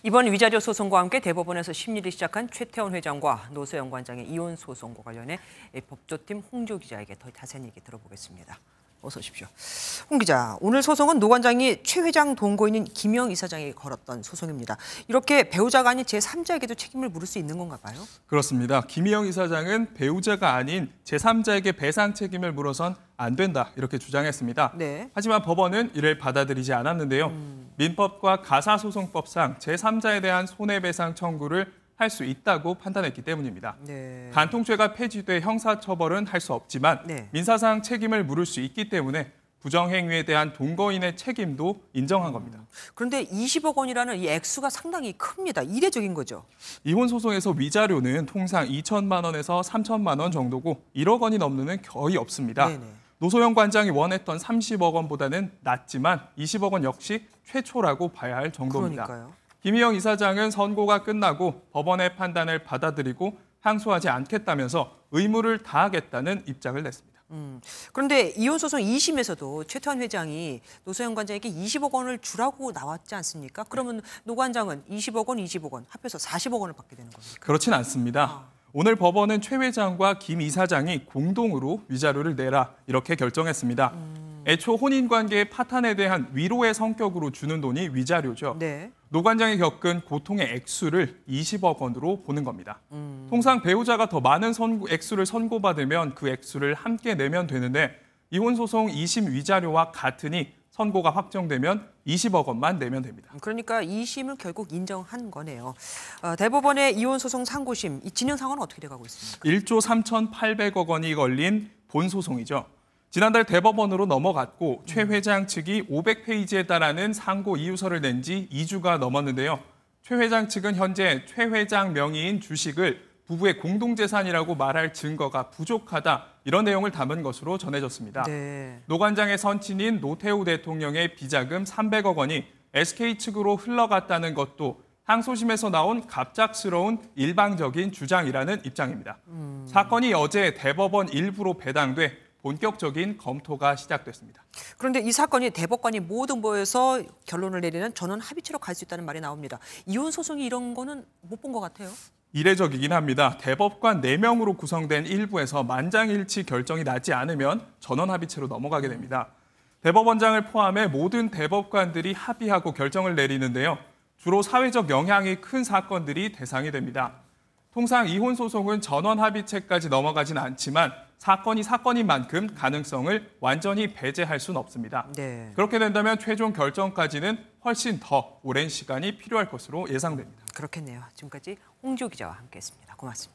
이번 위자료 소송과 함께 대법원에서 심리를 시작한 최태원 회장과 노소영 관장의 이혼 소송과 관련해 법조팀 홍조 기자에게 더 자세한 얘기 들어보겠습니다. 어서 오십시오. 홍 기자, 오늘 소송은 노 관장이 최 회장 동거인인 김영 이사장에게 걸었던 소송입니다. 이렇게 배우자가 아닌 제3자에게도 책임을 물을 수 있는 건가 봐요? 그렇습니다. 김영 이사장은 배우자가 아닌 제3자에게 배상 책임을 물어선 안 된다 이렇게 주장했습니다. 네. 하지만 법원은 이를 받아들이지 않았는데요. 민법과 가사소송법상 제3자에 대한 손해배상 청구를 할 수 있다고 판단했기 때문입니다. 네. 간통죄가 폐지돼 형사처벌은 할 수 없지만 네. 민사상 책임을 물을 수 있기 때문에 부정행위에 대한 동거인의 책임도 인정한 겁니다. 그런데 20억 원이라는 이 액수가 상당히 큽니다. 이례적인 거죠? 이혼 소송에서 위자료는 통상 2천만 원에서 3천만 원 정도고 1억 원이 넘는 건 거의 없습니다. 네네. 노소영 관장이 원했던 30억 원보다는 낮지만 20억 원 역시 최초라고 봐야 할 정도입니다. 그러니까요. 김희영 이사장은 선고가 끝나고 법원의 판단을 받아들이고 항소하지 않겠다면서 의무를 다하겠다는 입장을 냈습니다. 그런데 이혼 소송 2심에서도 최태원 회장이 노소영 관장에게 20억 원을 주라고 나왔지 않습니까? 그러면 노 관장은 20억 원, 20억 원 합해서 40억 원을 받게 되는 겁니까? 그렇진 않습니다. 오늘 법원은 최 회장과 김 이사장이 공동으로 위자료를 내라 이렇게 결정했습니다. 애초 혼인관계의 파탄에 대한 위로의 성격으로 주는 돈이 위자료죠. 네. 노 관장이 겪은 고통의 액수를 20억 원으로 보는 겁니다. 통상 배우자가 더 많은 액수를 선고받으면 그 액수를 함께 내면 되는데 이혼 소송 2심 위자료와 같으니 선고가 확정되면 20억 원만 내면 됩니다. 그러니까 2심을 결국 인정한 거네요. 대법원의 이혼 소송 상고심, 이 진행 상황은 어떻게 돼가고 있습니까? 1조 3,800억 원이 걸린 본소송이죠. 지난달 대법원으로 넘어갔고 최 회장 측이 500페이지에 달하는 상고 이유서를 낸 지 2주가 넘었는데요. 최 회장 측은 현재 최 회장 명의인 주식을 부부의 공동재산이라고 말할 증거가 부족하다 이런 내용을 담은 것으로 전해졌습니다. 네. 노 관장의 선친인 노태우 대통령의 비자금 300억 원이 SK 측으로 흘러갔다는 것도 항소심에서 나온 갑작스러운 일방적인 주장이라는 입장입니다. 사건이 어제 대법원 일부로 배당돼 본격적인 검토가 시작됐습니다. 그런데 이 사건이 대법관이 모두 모여서 결론을 내리는 전원 합의체로 갈 수 있다는 말이 나옵니다. 이혼 소송이 이런 거는 못 본 것 같아요. 이례적이긴 합니다. 대법관 4명으로 구성된 일부에서 만장일치 결정이 나지 않으면 전원 합의체로 넘어가게 됩니다. 대법원장을 포함해 모든 대법관들이 합의하고 결정을 내리는데요. 주로 사회적 영향이 큰 사건들이 대상이 됩니다. 통상 이혼 소송은 전원 합의체까지 넘어가진 않지만 사건이 사건인 만큼 가능성을 완전히 배제할 수는 없습니다. 네. 그렇게 된다면 최종 결정까지는 훨씬 더 오랜 시간이 필요할 것으로 예상됩니다. 그렇겠네요. 지금까지 홍조 기자와 함께했습니다. 고맙습니다.